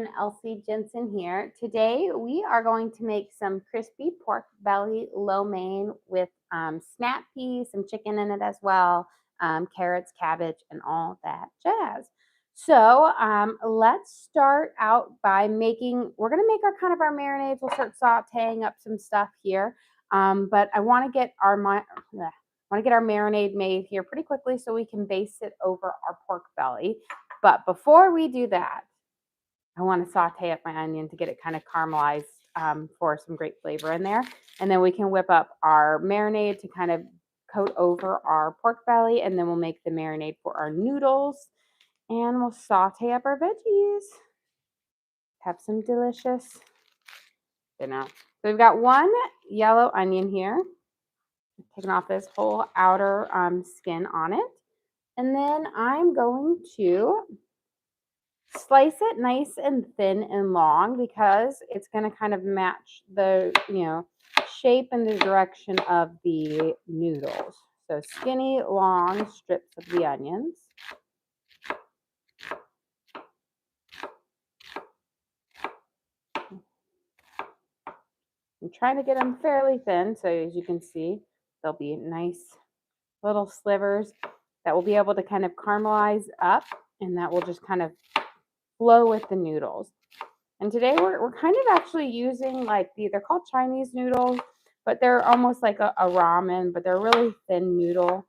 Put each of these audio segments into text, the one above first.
everyone, Elsie Jensen here. Today we are going to make some crispy pork belly lo mein with snap peas, some chicken in it as well, carrots, cabbage, and all that jazz. So let's start out by we're going to make our kind of our marinades. We'll start sauteing up some stuff here. But I want to get our marinade made here pretty quickly so we can base it over our pork belly. But before we do that, I want to saute up my onion to get it kind of caramelized for some great flavor in there. And then we can whip up our marinade to kind of coat over our pork belly. And then we'll make the marinade for our noodles. And we'll saute up our veggies. Have some delicious dinner. So we've got one yellow onion here. Taking off this whole outer skin on it. And then I'm going to slice it nice and thin and long because it's going to kind of match the, shape and the direction of the noodles. So skinny, long strips of the onions. I'm trying to get them fairly thin, so as you can see, they'll be nice little slivers that will be able to kind of caramelize up, and that will just kind of flow with the noodles. And today we're kind of actually using they're called Chinese noodles, but they're almost like a ramen, but they're really thin noodle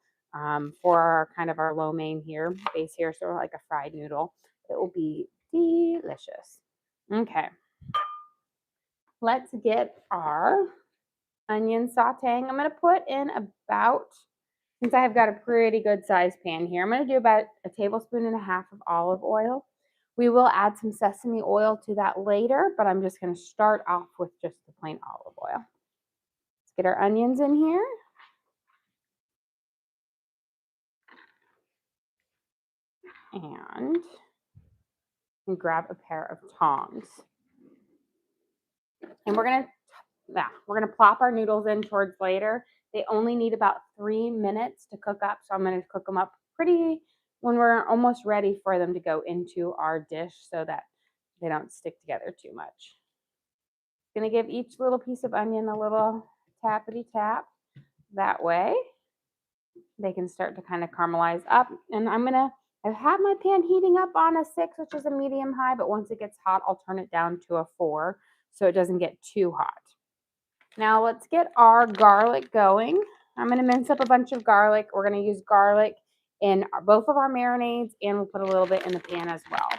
for our lo mein here, base here, so like a fried noodle. It will be delicious. Okay. Let's get our onion sauteing. I'm going to put in since I've got a pretty good sized pan here, I'm going to do about 1.5 tablespoons of olive oil. We will add some sesame oil to that later, but I'm just going to start off with just the plain olive oil. Let's get our onions in here. And grab a pair of tongs. And we're going to plop our noodles in towards later. They only need about 3 minutes to cook up, so I'm going to cook them up when we're almost ready for them to go into our dish so that they don't stick together too much. Going to give each little piece of onion a little tappity tap. That way they can start to kind of caramelize up. And I've had my pan heating up on a 6, which is a medium high, but once it gets hot, I'll turn it down to a 4 so it doesn't get too hot. Now let's get our garlic going. I'm going to mince up a bunch of garlic. We're going to use garlic in both of our marinades, and we'll put a little bit in the pan as well.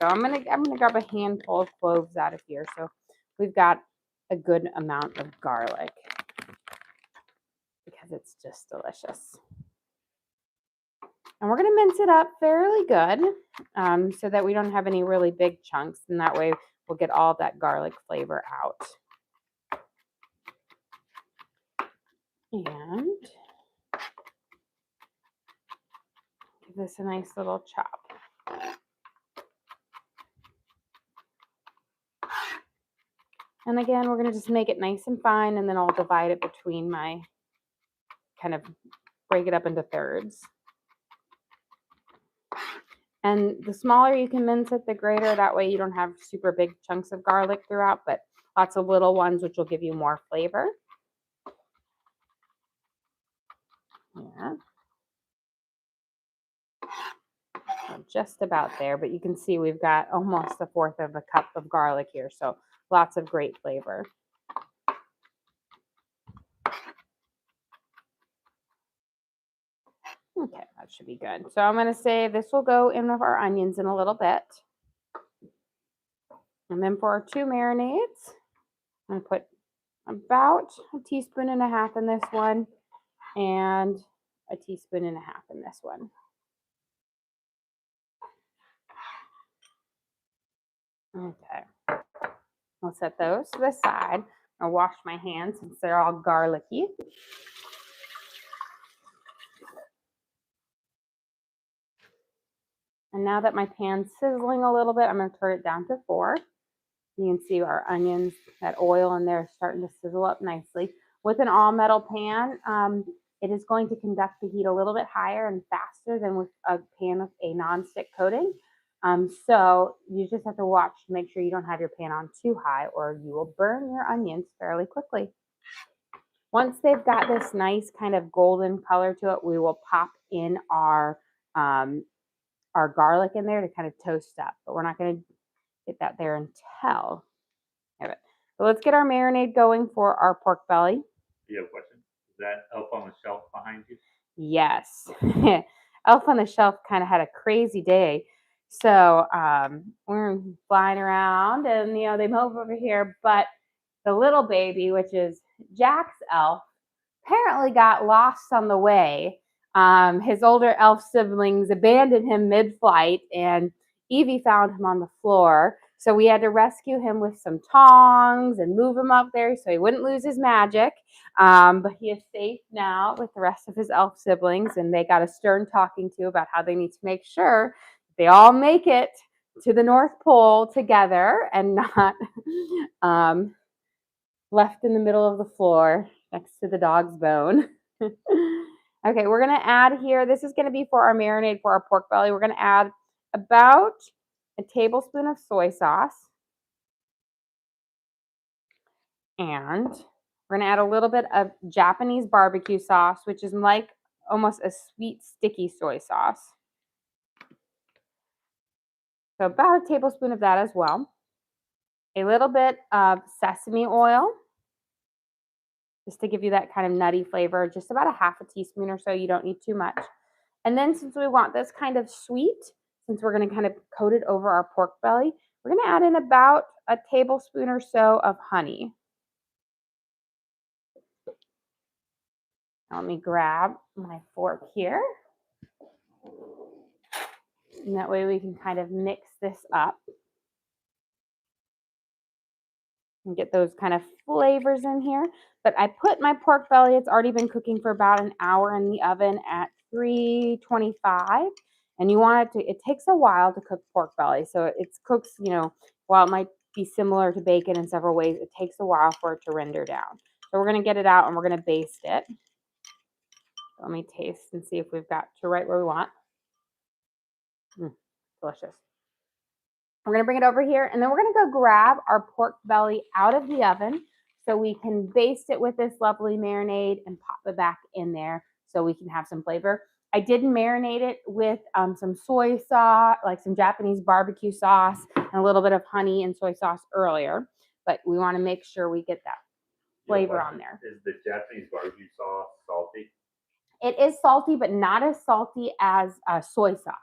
So I'm going to grab a handful of cloves out of here. So we've got a good amount of garlic because it's just delicious. And we're going to mince it up fairly good so that we don't have any really big chunks, and that way we'll get all that garlic flavor out. And give this a nice little chop. And again, we're going to just make it nice and fine, and then I'll divide it between break it up into thirds. And the smaller you can mince it, the greater. That way you don't have super big chunks of garlic throughout, but lots of little ones, which will give you more flavor. Yeah. So just about there, but you can see we've got almost 1/4 of a cup of garlic here, so lots of great flavor. Okay, that should be good. So I'm going to say this will go in with our onions in a little bit. And then for our 2 marinades, I'm going to put about 1.5 teaspoons in this one and 1.5 teaspoons in this one. Okay, I'll set those to the side. I'll wash my hands since they're all garlicky. And now that my pan's sizzling a little bit, I'm going to turn it down to 4. You can see our onions, that oil in there is starting to sizzle up nicely. With an all-metal pan, it is going to conduct the heat a little bit higher and faster than with a pan with a non-stick coating. So you just have to watch to make sure you don't have your pan on too high or you will burn your onions fairly quickly. Once they've got this nice kind of golden color to it, we will pop in our garlic in there to kind of toast up, but we're not going to get that there until. Okay. So let's get our marinade going for our pork belly. You have a question? Is that elf on the shelf behind you? Yes. Elf on the Shelf kind of had a crazy day. So we're flying around and, they move over here. But the little baby, which is Jack's elf, apparently got lost on the way. His older elf siblings abandoned him mid-flight, and Evie found him on the floor. So we had to rescue him with some tongs and move him up there so he wouldn't lose his magic. But he is safe now with the rest of his elf siblings, and they got a stern talking to about how they need to make sure they all make it to the North Pole together and not left in the middle of the floor next to the dog's bone. Okay, we're going to add here, this is going to be for our marinade for our pork belly. We're going to add about a tablespoon of soy sauce. And we're going to add a little bit of Japanese barbecue sauce, which is like almost a sweet, sticky soy sauce. So about a tablespoon of that as well. A little bit of sesame oil, just to give you that kind of nutty flavor, just about a half a teaspoon or so. You don't need too much. And then since we want this kind of sweet, since we're going to kind of coat it over our pork belly, we're going to add in about a tablespoon or so of honey. Now let me grab my fork here. And that way we can kind of mix this up and get those kind of flavors in here. But I put my pork belly, it's already been cooking for about an hour in the oven at 325. And you want it takes a while to cook pork belly. So it cooks, while it might be similar to bacon in several ways, it takes a while for it to render down. So we're going to get it out and we're going to baste it. Let me taste and see if we've got to right where we want. Delicious. We're going to bring it over here, and then we're going to go grab our pork belly out of the oven so we can baste it with this lovely marinade and pop it back in there so we can have some flavor. I did marinate it with some soy sauce, like some Japanese barbecue sauce, and a little bit of honey and soy sauce earlier, but we want to make sure we get that flavor on there. Is the Japanese barbecue sauce salty? It is salty, but not as salty as soy sauce.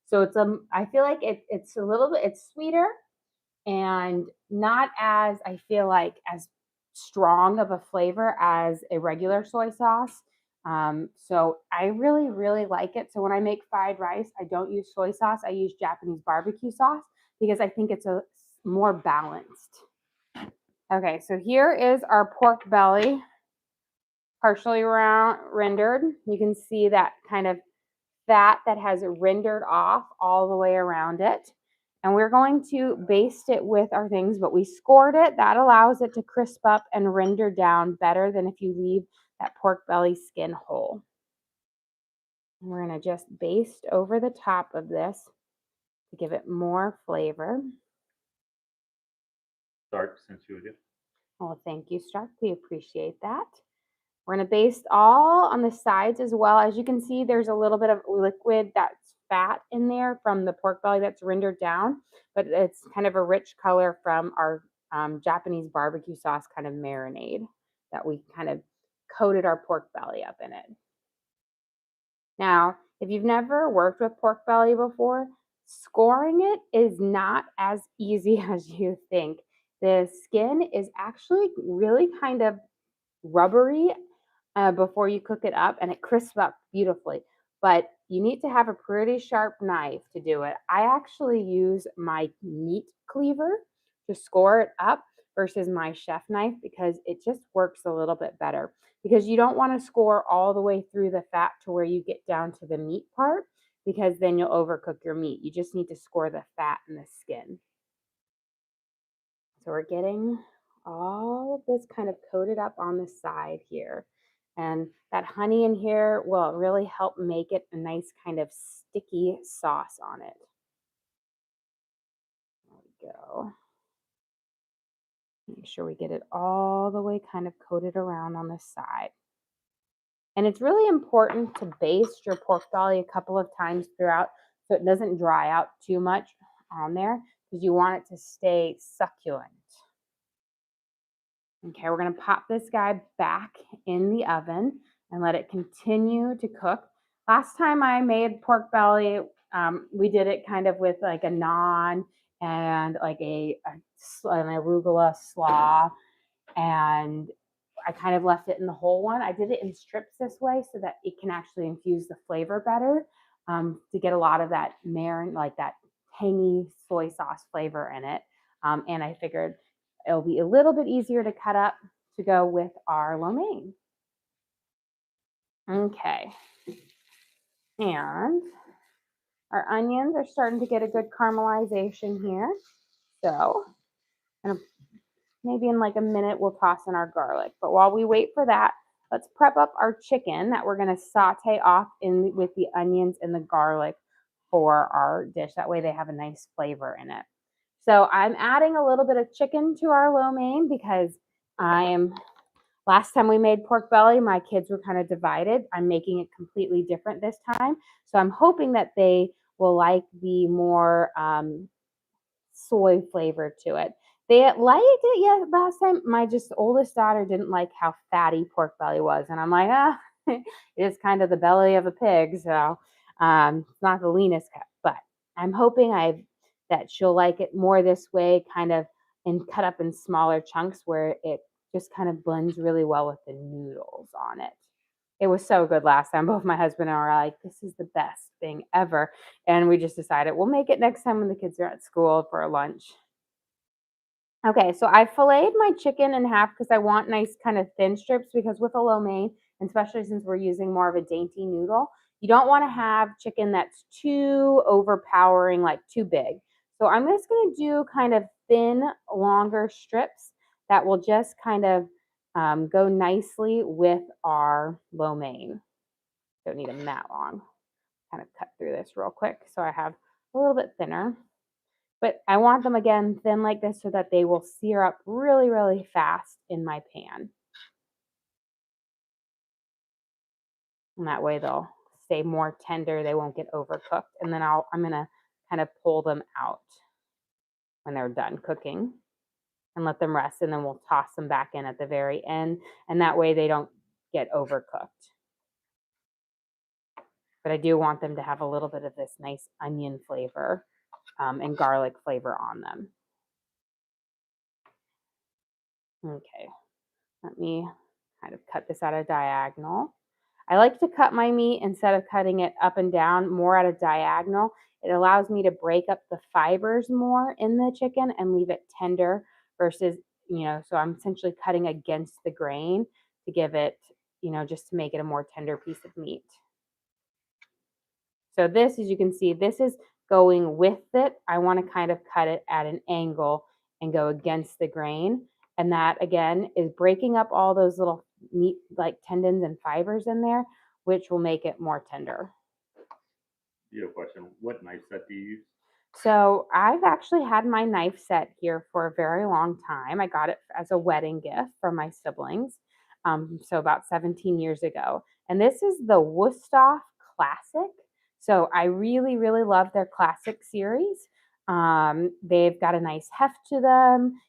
So I feel like it's a little bit, it's sweeter and not as, I feel like, as strong of a flavor as a regular soy sauce. So I really, really like it. So when I make fried rice, I don't use soy sauce. I use Japanese barbecue sauce because I think it's a more balanced. Okay, so here is our pork belly, partially rendered. You can see that kind of fat that has rendered off all the way around it. And we're going to baste it with our things, but we scored it. That allows it to crisp up and render down better than if you leave that pork belly skin whole. And we're going to just baste over the top of this to give it more flavor. Stark, since you would. Oh, thank you, Stark. We appreciate that. We're going to baste all on the sides as well. As you can see, there's a little bit of liquid that's fat in there from the pork belly that's rendered down, but it's kind of a rich color from our Japanese barbecue sauce kind of marinade that we kind of coated our pork belly up in it. Now, if you've never worked with pork belly before, scoring it is not as easy as you think. The skin is actually really kind of rubbery before you cook it up, and it crisps up beautifully. But you need to have a pretty sharp knife to do it. I actually use my meat cleaver to score it up versus my chef knife because it just works a little bit better. Because you don't want to score all the way through the fat to where you get down to the meat part, because then you'll overcook your meat. You just need to score the fat and the skin. So we're getting all of this kind of coated up on the side here. And that honey in here will really help make it a nice kind of sticky sauce on it. go. Make sure we get it all the way kind of coated around on the side. And it's really important to baste your pork belly a couple of times throughout so it doesn't dry out too much on there because you want it to stay succulent. Okay, we're going to pop this guy back in the oven and let it continue to cook. Last time I made pork belly, we did it kind of with like a naan and like an arugula slaw, and I kind of left it in the whole one. I did it in strips this way so that it can actually infuse the flavor better, to get a lot of that like that tangy soy sauce flavor in it. And I figured it'll be a little bit easier to cut up to go with our lo mein. Okay. And our onions are starting to get a good caramelization here. So maybe in like a minute we'll toss in our garlic. But while we wait for that, let's prep up our chicken that we're going to saute off with the onions and the garlic for our dish. That way they have a nice flavor in it. So I'm adding a little bit of chicken to our lo mein because last time we made pork belly, my kids were kind of divided. I'm making it completely different this time. So I'm hoping that they will like the more soy flavor to it. They liked it last time. My oldest daughter didn't like how fatty pork belly was. And I'm like, it is kind of the belly of a pig. So it's not the leanest cut, but I'm hoping that she'll like it more this way, kind of and cut up in smaller chunks where it just kind of blends really well with the noodles on it. It was so good last time. Both my husband and I were like, this is the best thing ever. And we just decided we'll make it next time when the kids are at school for lunch. Okay, so I filleted my chicken in half because I want nice kind of thin strips, because with a lo mein, especially since we're using more of a dainty noodle, you don't want to have chicken that's too overpowering, like too big. So I'm just going to do kind of thin, longer strips that will just kind of go nicely with our lo mein. Don't need them that long. Kind of cut through this real quick so I have a little bit thinner. But I want them again thin like this so that they will sear up really, really fast in my pan. And that way they'll stay more tender. They won't get overcooked. And then I'm going to kind of pull them out when they're done cooking and let them rest. And then we'll toss them back in at the very end. And that way they don't get overcooked. But I do want them to have a little bit of this nice onion flavor and garlic flavor on them. Okay, let me kind of cut this at a diagonal. I like to cut my meat, instead of cutting it up and down, more at a diagonal. It allows me to break up the fibers more in the chicken and leave it tender versus, so I'm essentially cutting against the grain to give it, just to make it a more tender piece of meat. So this, as you can see, this is going with it. I want to kind of cut it at an angle and go against the grain. And that, again, is breaking up all those little meat like tendons and fibers in there, which will make it more tender. You have a question. What knife set do you use? So I've actually had my knife set here for a very long time. I got it as a wedding gift from my siblings, so about 17 years ago. And this is the Wusthof Classic. So I really, really love their classic series. They've got a nice heft to them.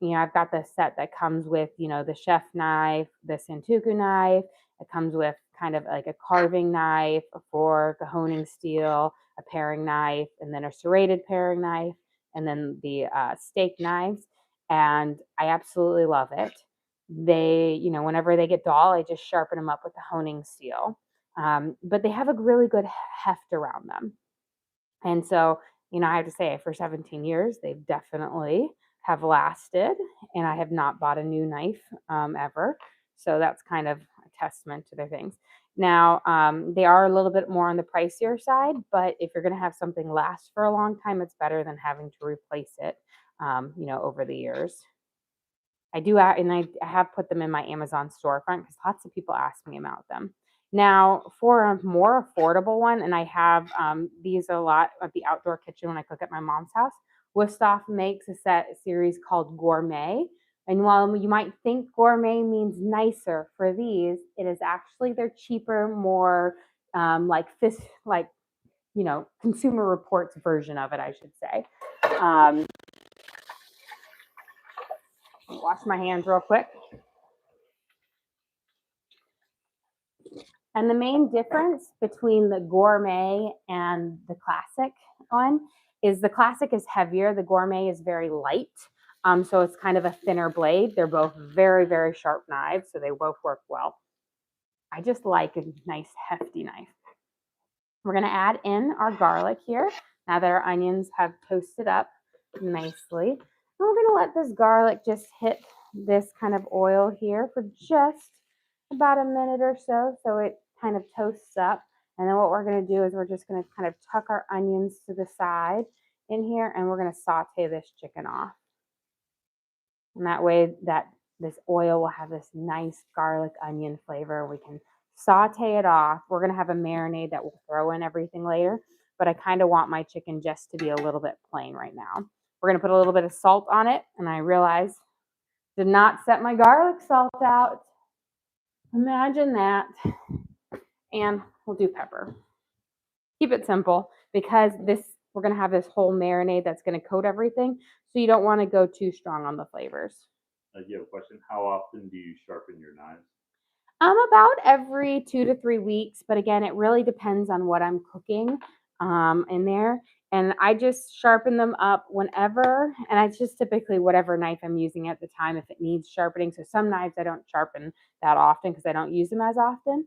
I've got the set that comes with, the chef knife, the Santoku knife. It comes with kind of like a carving knife, a fork, a honing steel, a paring knife, and then a serrated paring knife, and then the steak knives. And I absolutely love it. They, whenever they get dull, I just sharpen them up with the honing steel. But they have a really good heft around them. And so, I have to say, for 17 years, they've definitely have lasted, and I have not bought a new knife ever. So that's kind of a testament to their things. Now, they are a little bit more on the pricier side, but if you're going to have something last for a long time, it's better than having to replace it, over the years. I have put them in my Amazon storefront because lots of people ask me about them. Now, for a more affordable one, and I have these a lot at the outdoor kitchen when I cook at my mom's house, Wusthof makes a series called Gourmet. And while you might think gourmet means nicer for these, it is actually their cheaper, more like fish, like, Consumer Reports version of it, I should say. Wash my hands real quick. And the main difference between the gourmet and the classic one is the classic is heavier. The gourmet is very light. So it's kind of a thinner blade. They're both very, very sharp knives, so they both work well. I just like a nice hefty knife. We're going to add in our garlic here now that our onions have toasted up nicely. And we're going to let this garlic just hit this kind of oil here for just about a minute or so it kind of toasts up. And then what we're going to do is we're just going to kind of tuck our onions to the side in here, and we're going to saute this chicken off. And that way that this oil will have this nice garlic onion flavor. We can saute it off. We're going to have a marinade that we'll throw in everything later, but I kind of want my chicken just to be a little bit plain right now. We're going to put a little bit of salt on it, and I realized did not set my garlic salt out. Imagine that. And we'll do pepper. Keep it simple because we're going to have this whole marinade that's going to coat everything, so you don't want to go too strong on the flavors. You have a question? How often do you sharpen your knives? About every 2 to 3 weeks, but again, it really depends on what I'm cooking in there. And I just sharpen them up whenever, and it's just typically whatever knife I'm using at the time if it needs sharpening. So some knives I don't sharpen that often because I don't use them as often.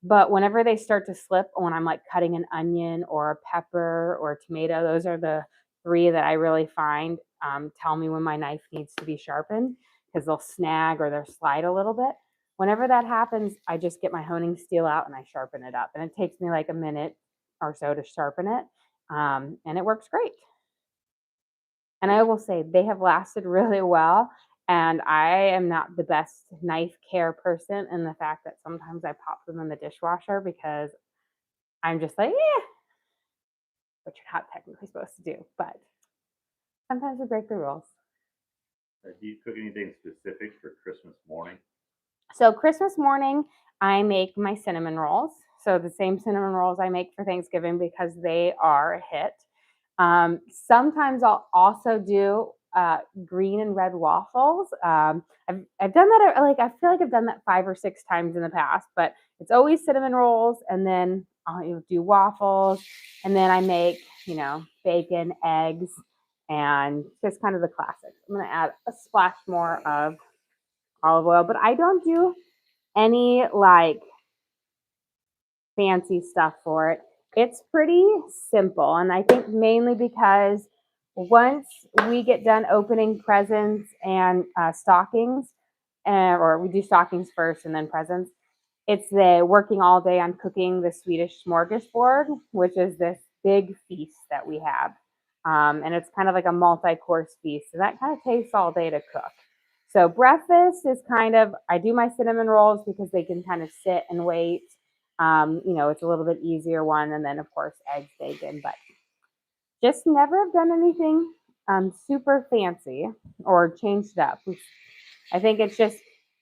But whenever they start to slip, when I'm like cutting an onion or a pepper or a tomato, those are the three that I really find tell me when my knife needs to be sharpened because they'll snag or they'll slide a little bit. Whenever that happens, I just get my honing steel out and I sharpen it up. And it takes me like a minute or so to sharpen it. And it works great. And I will say they have lasted really well. And I am not the best knife care person in the fact that sometimes I pop them in the dishwasher because I'm just like, which you're not technically supposed to do. But sometimes we break the rules. Do you cook anything specific for Christmas morning? So Christmas morning, I make my cinnamon rolls. So the same cinnamon rolls I make for Thanksgiving because they are a hit. Sometimes I'll also do green and red waffles. I've done that, I feel like I've done that 5 or 6 times in the past, but it's always cinnamon rolls, and then I'll do waffles, and then I make, bacon, eggs, and just kind of the classic. I'm going to add a splash more of olive oil, but I don't do any fancy stuff for it. It's pretty simple, and I think mainly because once we get done opening presents and stockings, or we do stockings first and then presents, it's the working all day on cooking the Swedish smorgasbord, which is this big feast that we have. And it's kind of like a multi-course feast, and that kind of takes all day to cook. So breakfast is I do my cinnamon rolls because they can kind of sit and wait. It's a little bit easier one. And then, of course, eggs, bacon. But just never have done anything super fancy or changed up. I think it's just,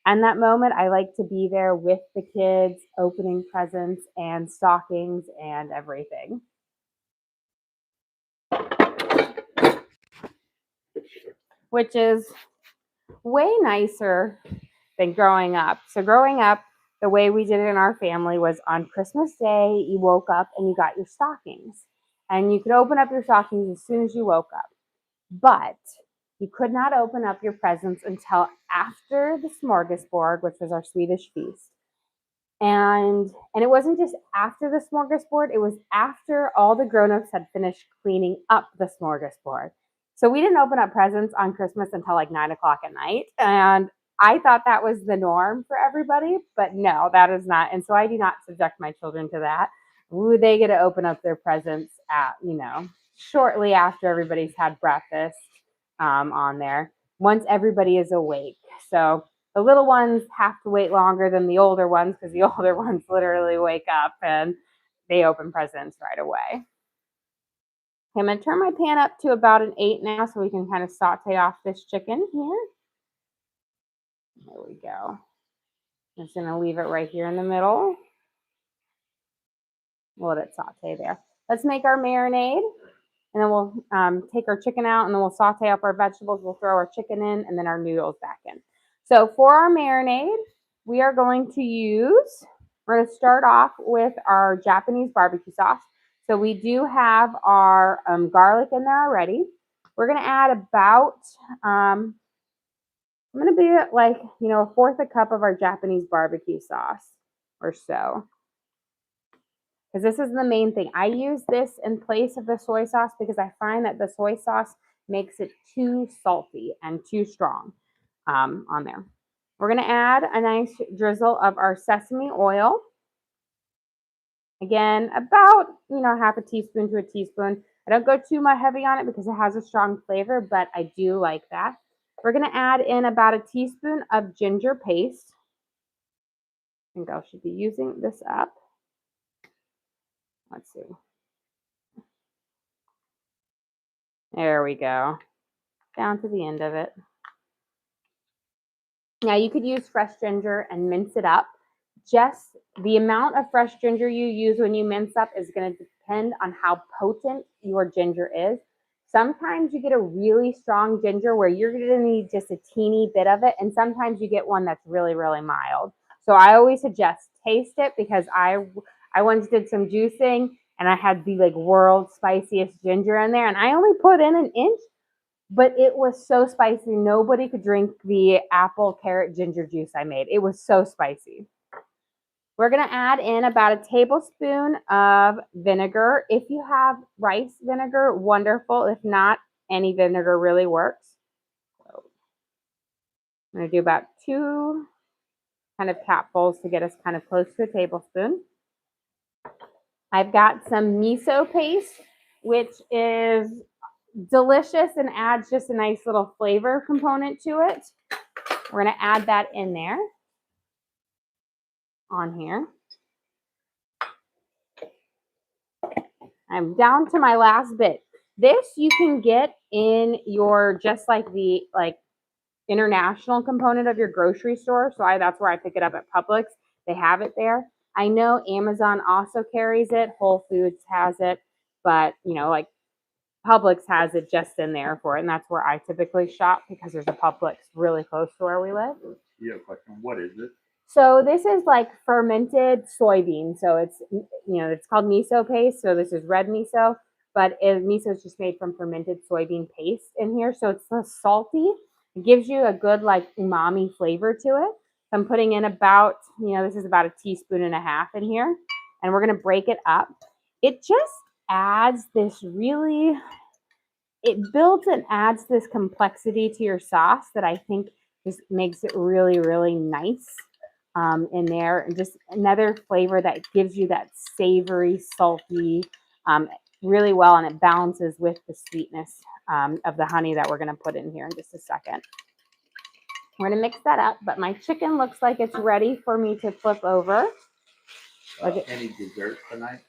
in that moment, I like to be there with the kids, opening presents and stockings and everything. Which is way nicer than growing up. So growing up, the way we did it in our family was on Christmas Day, you woke up and you got your stockings. And you could open up your stockings as soon as you woke up. But you could not open up your presents until after the smorgasbord, which was our Swedish feast. And it wasn't just after the smorgasbord, it was after all the grown-ups had finished cleaning up the smorgasbord. So we didn't open up presents on Christmas until like 9 o'clock at night. And I thought that was the norm for everybody, but no, that is not. And so I do not subject my children to that. They get to open up their presents at, shortly after everybody's had breakfast on there, once everybody is awake. So the little ones have to wait longer than the older ones because the older ones literally wake up and they open presents right away. I'm going to turn my pan up to about an 8 now so we can kind of saute off this chicken here. There we go. I'm just going to leave it right here in the middle. We'll let it saute there. Let's make our marinade, and then we'll take our chicken out, and then we'll saute up our vegetables. We'll throw our chicken in, and then our noodles back in. So for our marinade, we are going to use, we're going to start off with our Japanese barbecue sauce. So we do have our garlic in there already. We're going to add about, I'm going to be at like, a fourth a cup of our Japanese barbecue sauce or so. Because this is the main thing. I use this in place of the soy sauce because I find that the soy sauce makes it too salty and too strong on there. We're going to add a nice drizzle of our sesame oil. Again, about, half a teaspoon to a teaspoon. I don't go too much heavy on it because it has a strong flavor, but I do like that. We're going to add in about a teaspoon of ginger paste. I think I should be using this up. Let's see. There we go. Down to the end of it. Now you could use fresh ginger and mince it up. Just the amount of fresh ginger you use when you mince up is going to depend on how potent your ginger is. Sometimes you get a really strong ginger where you're going to need just a teeny bit of it, and sometimes you get one that's really, really mild. So I always suggest taste it because I once did some juicing and I had the world's spiciest ginger in there, and I only put in an inch. But it was so spicy, nobody could drink the apple, carrot, ginger juice I made. It was so spicy. We're going to add in about a tablespoon of vinegar. If you have rice vinegar, wonderful. If not, any vinegar really works. So I'm going to do about 2 kind of capfuls to get us kind of close to a tablespoon. I've got some miso paste, which is delicious and adds just a nice little flavor component to it. We're going to add that in there on here. I'm down to my last bit. This you can get in your, just like the international component of your grocery store. So that's where I pick it up at Publix. They have it there. I know Amazon also carries it. Whole Foods has it, but Publix has it just in there for it, and that's where I typically shop because there's a Publix really close to where we live. You have a question. What is it? So this is like fermented soybean. So it's it's called miso paste. So this is red miso, but miso is just made from fermented soybean paste in here. So it's so salty. It gives you a good umami flavor to it. So I'm putting in about this is about a teaspoon and a half in here, and we're gonna break it up. It just adds this it builds and adds this complexity to your sauce that I think just makes it really, really nice in there. And just another flavor that gives you that savory, salty really well, and it balances with the sweetness of the honey that we're going to put in here in just a second. We're going to mix that up, but my chicken looks like it's ready for me to flip over. Any dessert tonight?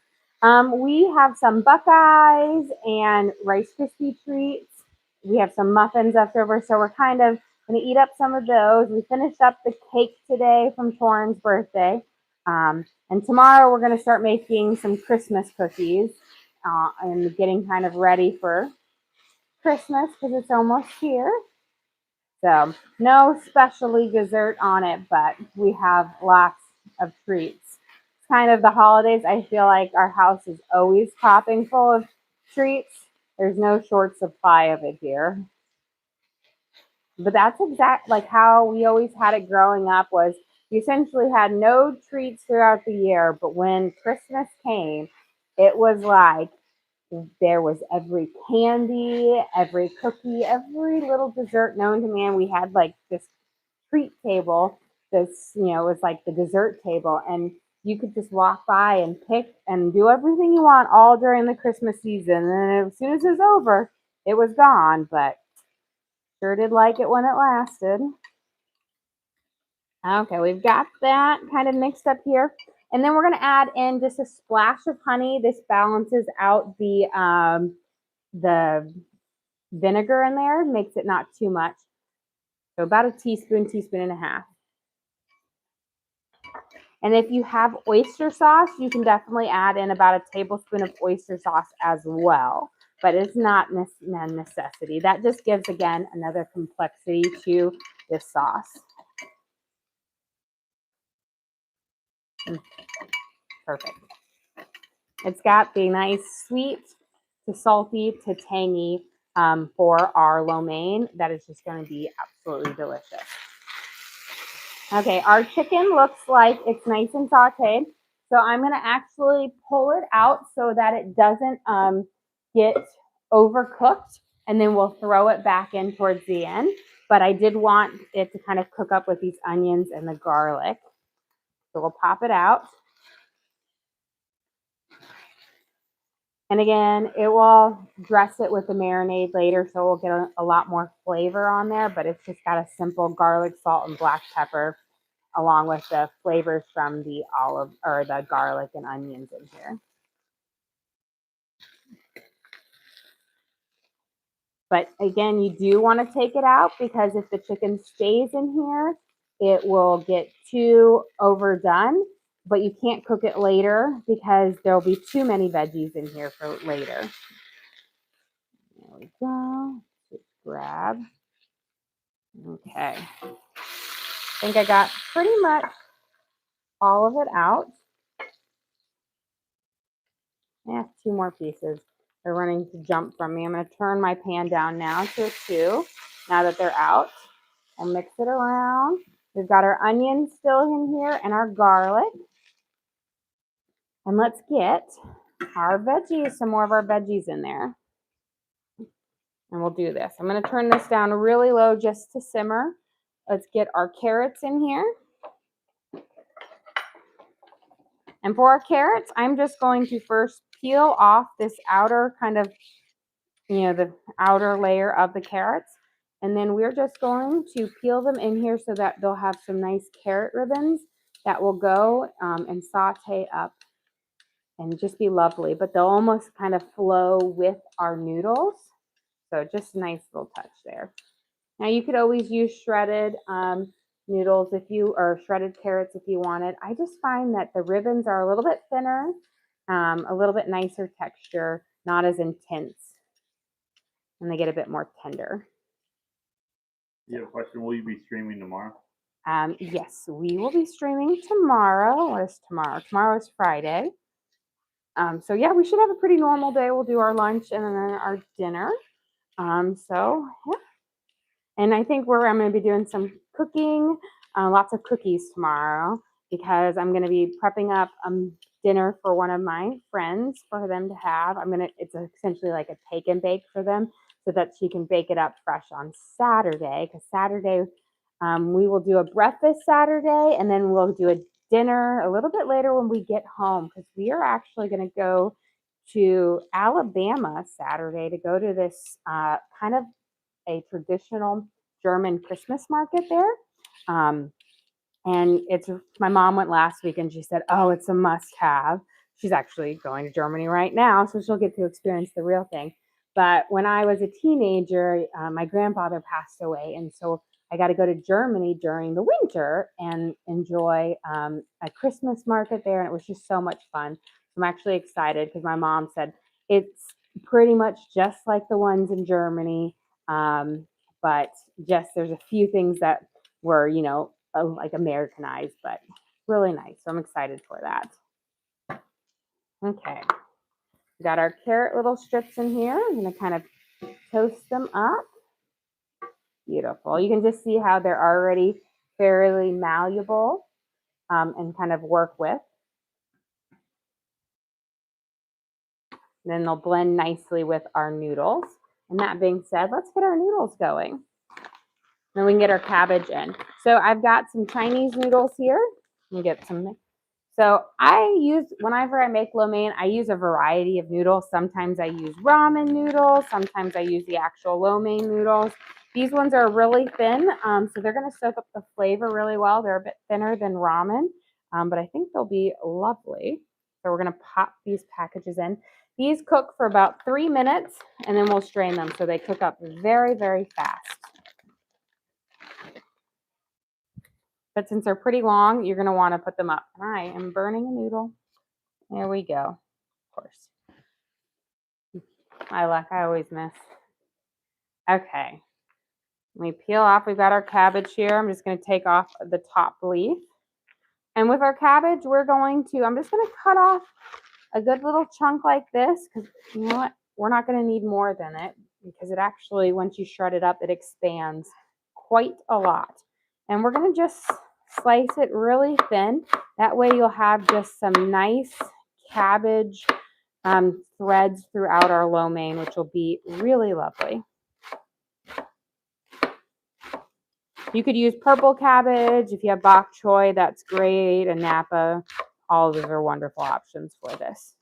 We have some Buckeyes and Rice Krispie treats. We have some muffins left over, so we're kind of going to eat up some of those. We finished up the cake today from Torrin's birthday. And tomorrow we're going to start making some Christmas cookies and getting kind of ready for Christmas because it's almost here. So no specialty dessert on it, but we have lots of treats. It's kind of the holidays. I feel like our house is always popping full of treats. There's no short supply of it here. But that's exactly how we always had it growing up, was you essentially had no treats throughout the year, but when Christmas came, it was like there was every candy, every cookie, every little dessert known to man. We had this treat table. This, it was like the dessert table, and you could just walk by and pick and do everything you want all during the Christmas season. And as soon as it was over, it was gone, but sure did like it when it lasted. Okay, we've got that kind of mixed up here. And then we're going to add in just a splash of honey. This balances out the the vinegar in there makes it not too much. So about a teaspoon, teaspoon and a half. And if you have oyster sauce, you can definitely add in about a tablespoon of oyster sauce as well. But it's not a necessity. That just gives, again, another complexity to this sauce. Perfect. It's got the nice sweet to salty to tangy for our lo mein. That is just going to be absolutely delicious. Okay, our chicken looks like it's nice and sauteed. So I'm going to actually pull it out so that it doesn't get overcooked, and then we'll throw it back in towards the end. But I did want it to kind of cook up with these onions and the garlic. So we'll pop it out. And again, it will dress it with the marinade later, so we'll get a lot more flavor on there, but it's just got a simple garlic, salt, and black pepper along with the flavors from the olive or the garlic and onions in here. But again, you do want to take it out because if the chicken stays in here, it will get too overdone, but you can't cook it later because there'll be too many veggies in here for later. There we go. Just grab. Okay. I think I got pretty much all of it out. I have 2 more pieces. They're running to jump from me. I'm going to turn my pan down now to a 2. Now that they're out, I'll mix it around. We've got our onions still in here and our garlic. And let's get our veggies, some more of our veggies in there. And we'll do this. I'm going to turn this down really low just to simmer. Let's get our carrots in here. And for our carrots, I'm just going to first peel off this outer kind of, the outer layer of the carrots. And then we're just going to peel them in here so that they'll have some nice carrot ribbons that will go and saute up and just be lovely. But they'll almost kind of flow with our noodles. So just a nice little touch there. Now you could always use shredded noodles or shredded carrots if you wanted. I just find that the ribbons are a little bit thinner, a little bit nicer texture, not as intense, and they get a bit more tender. You have a question? Will you be streaming tomorrow? Yes, we will be streaming tomorrow. What is tomorrow? Tomorrow is Friday. So yeah, we should have a pretty normal day. We'll do our lunch and then our dinner. So yeah. And I think I'm going to be doing some cooking, lots of cookies tomorrow because I'm going to be prepping up dinner for one of my friends for them to have. It's essentially like a take and bake for them so that she can bake it up fresh on Saturday. Because Saturday, we will do a breakfast Saturday and then we'll do a dinner a little bit later when we get home because we are actually going to go to Alabama Saturday to go to this kind of a traditional German Christmas market there. And my mom went last week and she said, oh, it's a must have. She's actually going to Germany right now, so she'll get to experience the real thing. But when I was a teenager, my grandfather passed away. And so I got to go to Germany during the winter and enjoy a Christmas market there. And it was just so much fun. So I'm actually excited because my mom said it's pretty much just like the ones in Germany. But just there's a few things that were, like Americanized, but really nice. So I'm excited for that. Okay. We got our carrot little strips in here. I'm going to kind of toast them up. Beautiful. You can just see how they're already fairly malleable and kind of work with. And then they'll blend nicely with our noodles. And that being said, let's get our noodles going. Then we can get our cabbage in. So I've got some Chinese noodles here. Let me get some. So whenever I make lo mein, I use a variety of noodles. Sometimes I use ramen noodles. Sometimes I use the actual lo mein noodles. These ones are really thin, so they're going to soak up the flavor really well. They're a bit thinner than ramen, but I think they'll be lovely. So we're going to pop these packages in. These cook for about 3 minutes, and then we'll strain them so they cook up very, very fast. But since they're pretty long, you're going to want to put them up. And I am burning a noodle. There we go. Of course. My luck, I always miss. Okay. Let me peel off. We've got our cabbage here. I'm just going to take off the top leaf. And with our cabbage, I'm just going to cut off a good little chunk like this, because you know what? We're not going to need more than it, because it actually, once you shred it up, it expands quite a lot. And we're going to just slice it really thin. That way you'll have just some nice cabbage threads throughout our lo mein, which will be really lovely. You could use purple cabbage. If you have bok choy, that's great. And Napa, all of those are wonderful options for this.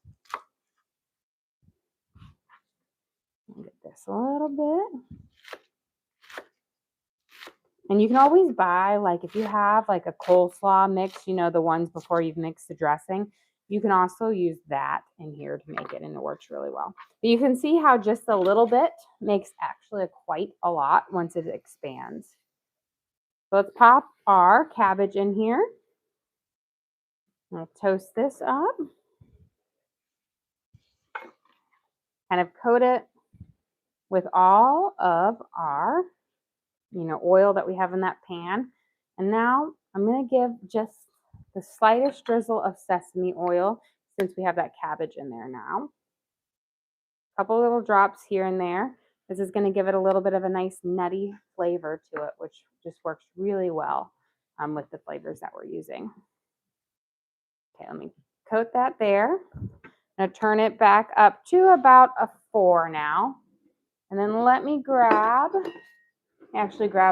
I'll get this a little bit. And you can always buy, like if you have like a coleslaw mix, you know, the ones before you've mixed the dressing, you can also use that in here to make it, and it works really well. But you can see how just a little bit makes actually quite a lot once it expands. So let's pop our cabbage in here. I'll toast this up. Kind of coat it with all of our, oil that we have in that pan. And now I'm going to give just the slightest drizzle of sesame oil, since we have that cabbage in there now. A couple little drops here and there. This is going to give it a little bit of a nice nutty flavor to it, which just works really well with the flavors that we're using. Okay, let me coat that there. I'm going to turn it back up to about a 4 now. And then let me grab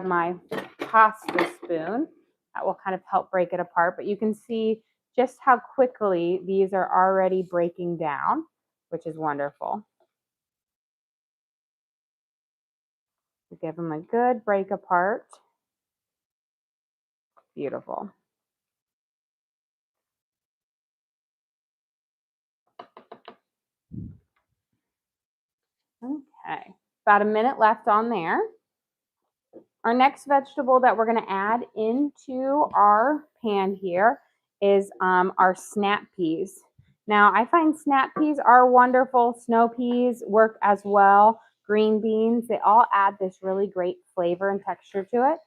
my pasta spoon. That will kind of help break it apart. But you can see just how quickly these are already breaking down, which is wonderful. Give them a good break apart. Beautiful. Okay, about a minute left on there. Our next vegetable that we're going to add into our pan here is our snap peas. Now, I find snap peas are wonderful. Snow peas work as well. Green beans, they all add this really great flavor and texture to it.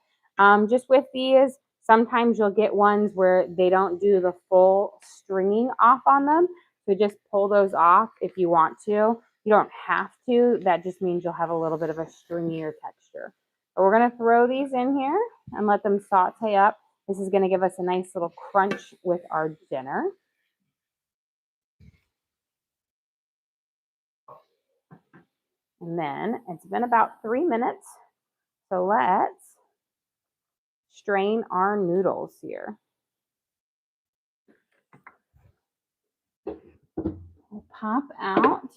Just with these, sometimes you'll get ones where they don't do the full stringing off on them. So just pull those off if you want to. You don't have to. That just means you'll have a little bit of a stringier texture. But we're going to throw these in here and let them saute up. This is going to give us a nice little crunch with our dinner. And then it's been about 3 minutes. So let's strain our noodles here. We'll pop out.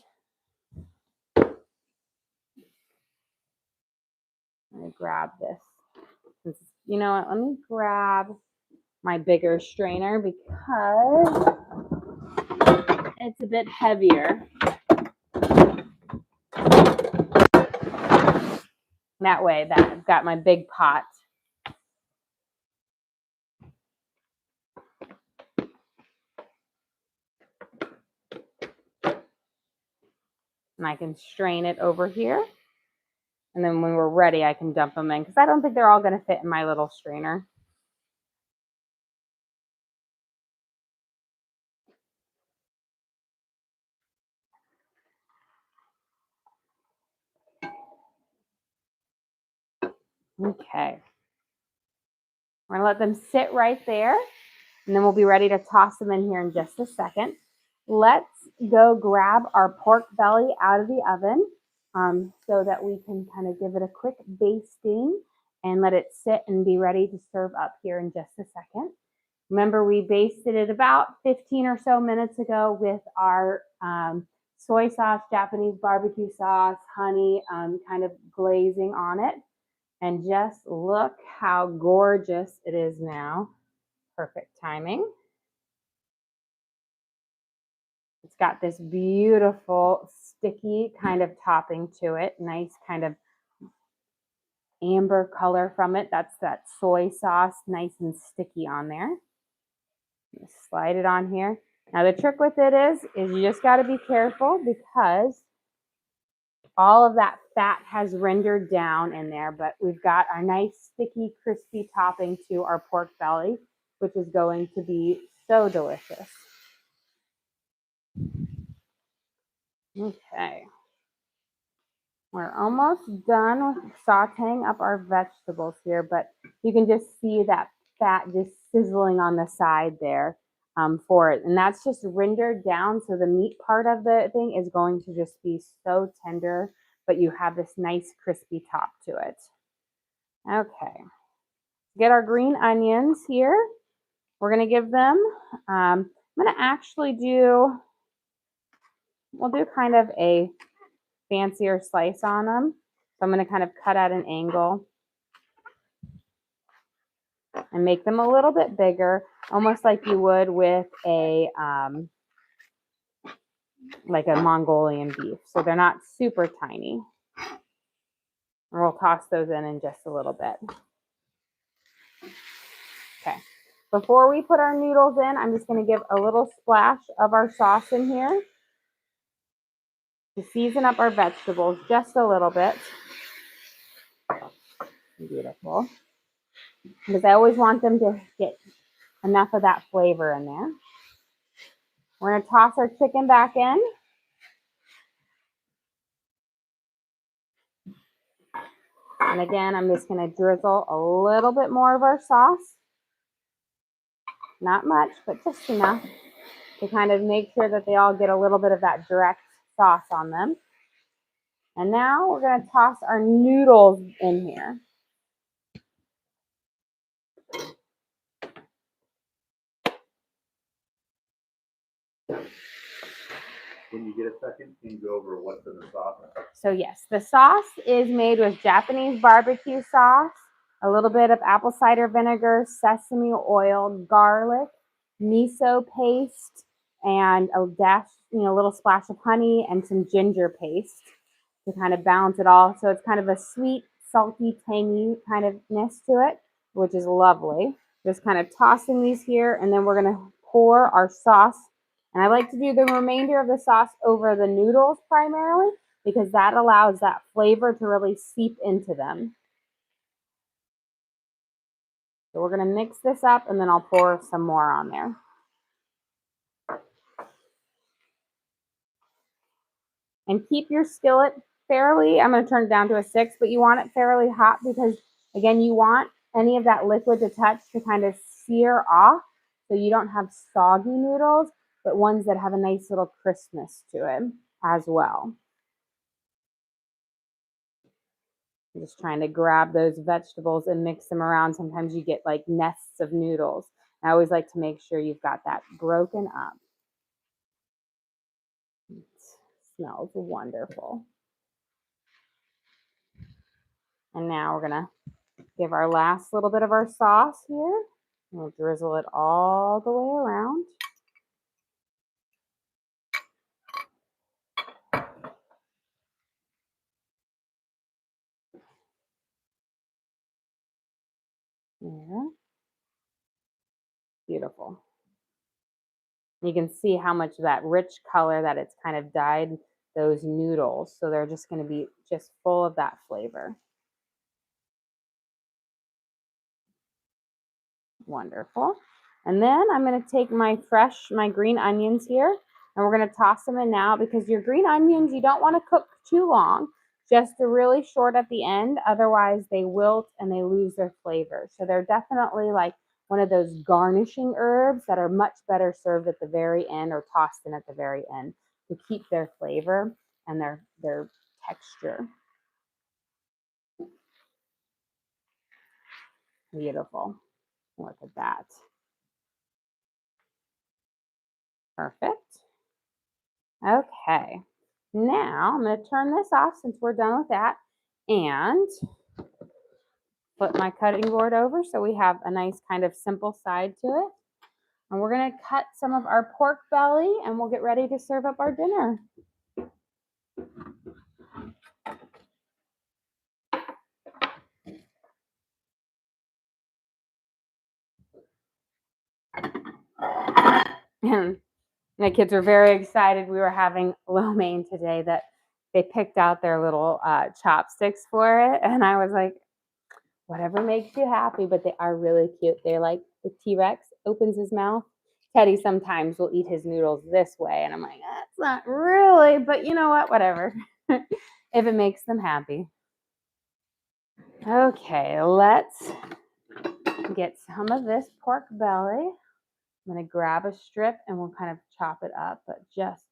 Let me grab this. You know what? Let me grab my bigger strainer because it's a bit heavier. That way, I've got my big pot. And I can strain it over here. And then when we're ready, I can dump them in, because I don't think they're all going to fit in my little strainer. Okay. We're going to let them sit right there, and then we'll be ready to toss them in here in just a second. Let's go grab our pork belly out of the oven so that we can kind of give it a quick basting and let it sit and be ready to serve up here in just a second. Remember, we basted it about 15 or so minutes ago with our soy sauce, Japanese barbecue sauce, honey, kind of glazing on it. And just look how gorgeous it is now. Perfect timing. It's It's got this beautiful sticky kind of topping to it. Nice kind of amber color from it. That's that soy sauce, nice and sticky on there. Just slide it on here. Now the trick with it is you just got to be careful because all of that fat has rendered down in there, but we've got our nice sticky crispy topping to our pork belly, which is going to be so delicious. Okay. We're almost done with sauteing up our vegetables here, but you can just see that fat just sizzling on the side there for it. And that's just rendered down. So the meat part of the thing is going to just be so tender, but you have this nice crispy top to it. Okay. Get our green onions here. We're going to give them, I'm going to actually we'll do kind of a fancier slice on them. So I'm going to kind of cut at an angle and make them a little bit bigger, almost like you would with a like a Mongolian beef. So they're not super tiny. And we'll toss those in just a little bit. Okay. Before we put our noodles in, I'm just going to give a little splash of our sauce in here to season up our vegetables just a little bit. Beautiful. Because I always want them to get enough of that flavor in there. We're going to toss our chicken back in. And again, I'm just going to drizzle a little bit more of our sauce. Not much, but just enough to kind of make sure that they all get a little bit of that direct sauce on them. And now we're going to toss our noodles in here. When you get a second, can you go over what's in the sauce? So yes, the sauce is made with Japanese barbecue sauce, a little bit of apple cider vinegar, sesame oil, garlic, miso paste, and a dash, a little splash of honey and some ginger paste to kind of balance it all. So it's kind of a sweet, salty, tangy kind of ness to it, which is lovely. Just kind of tossing these here, and then we're going to pour our sauce. And I like to do the remainder of the sauce over the noodles primarily because that allows that flavor to really seep into them. So we're going to mix this up, and then I'll pour some more on there. And keep your skillet fairly, I'm going to turn it down to a 6, but you want it fairly hot because, again, you want any of that liquid to touch to kind of sear off so you don't have soggy noodles, but ones that have a nice little crispness to it as well. I'm just trying to grab those vegetables and mix them around. Sometimes you get like nests of noodles. I always like to make sure you've got that broken up. It smells wonderful. And now we're going to give our last little bit of our sauce here. We'll drizzle it all the way around. Yeah. Beautiful. You can see how much of that rich color that it's kind of dyed those noodles. So they're just going to be just full of that flavor. Wonderful. And then I'm going to take my green onions here, and we're going to toss them in now because your green onions, you don't want to cook too long, just really short at the end. Otherwise, they wilt and they lose their flavor. So they're definitely like one of those garnishing herbs that are much better served at the very end or tossed in at the very end to keep their flavor and their texture. Beautiful. Look at that. Perfect. Okay. Now I'm going to turn this off since we're done with that and flip my cutting board over so we have a nice kind of simple side to it. And we're gonna cut some of our pork belly and we'll get ready to serve up our dinner. And my kids were very excited. We were having lo mein today that they picked out their little chopsticks for it. And I was like, whatever makes you happy, but they are really cute. They're like the T-Rex opens his mouth. Teddy sometimes will eat his noodles this way. And I'm like, that's not really, but you know what? Whatever. If it makes them happy. Okay, let's get some of this pork belly. I'm going to grab a strip and we'll kind of chop it up, but just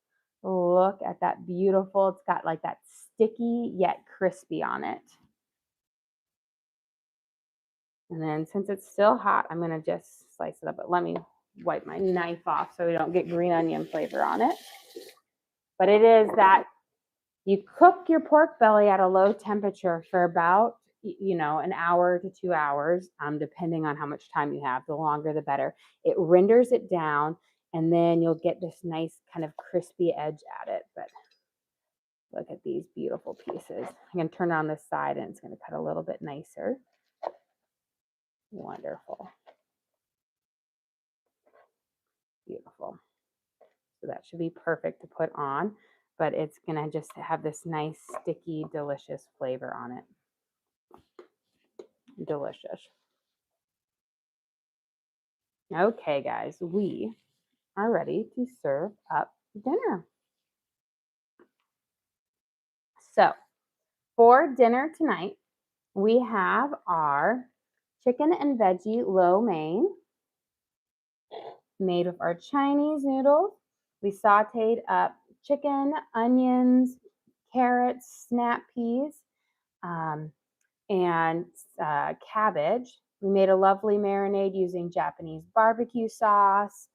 look at that beautiful, it's got like that sticky yet crispy on it. And then since it's still hot, I'm going to just slice it up, but let me wipe my knife off so we don't get green onion flavor on it. But it is that you cook your pork belly at a low temperature for about, an hour to 2 hours, depending on how much time you have. The longer, the better. It renders it down, and then you'll get this nice kind of crispy edge at it. But look at these beautiful pieces. I'm going to turn it on this side, and it's going to cut a little bit nicer. Wonderful. Beautiful. So that should be perfect to put on, but it's going to just have this nice, sticky, delicious flavor on it. Delicious. Okay, guys, we are ready to serve up dinner. So for dinner tonight, we have our chicken and veggie lo mein made with our Chinese noodles. We sauteed up chicken, onions, carrots, snap peas, and cabbage. We made a lovely marinade using Japanese barbecue sauce,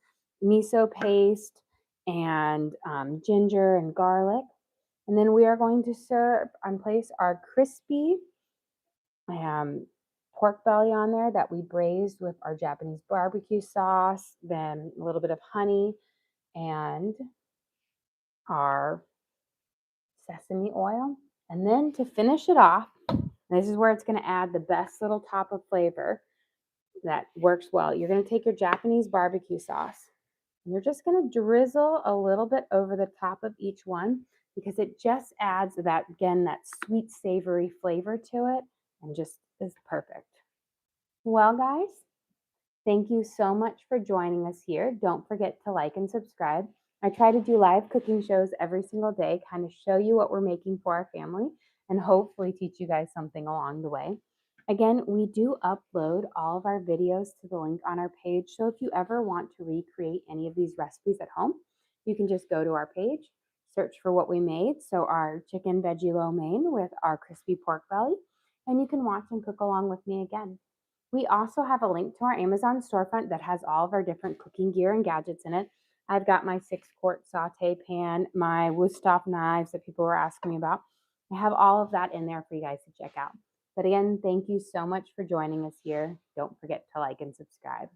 miso paste, and ginger and garlic. And then we are going to serve and place our crispy pork belly on there that we braised with our Japanese barbecue sauce, then a little bit of honey, and our sesame oil. And then to finish it off, this is where it's going to add the best little top of flavor that works well. You're going to take your Japanese barbecue sauce and you're just going to drizzle a little bit over the top of each one because it just adds that, again, that sweet, savory flavor to it and just is perfect. Well, guys, thank you so much for joining us here. Don't forget to like and subscribe. I try to do live cooking shows every single day, kind of show you what we're making for our family and hopefully teach you guys something along the way. Again, we do upload all of our videos to the link on our page. So if you ever want to recreate any of these recipes at home, you can just go to our page, search for what we made. So our chicken veggie lo mein with our crispy pork belly, and you can watch and cook along with me again. We also have a link to our Amazon storefront that has all of our different cooking gear and gadgets in it. I've got my 6-quart saute pan, my Wusthof knives that people were asking me about. I have all of that in there for you guys to check out. But again, thank you so much for joining us here. Don't forget to like and subscribe.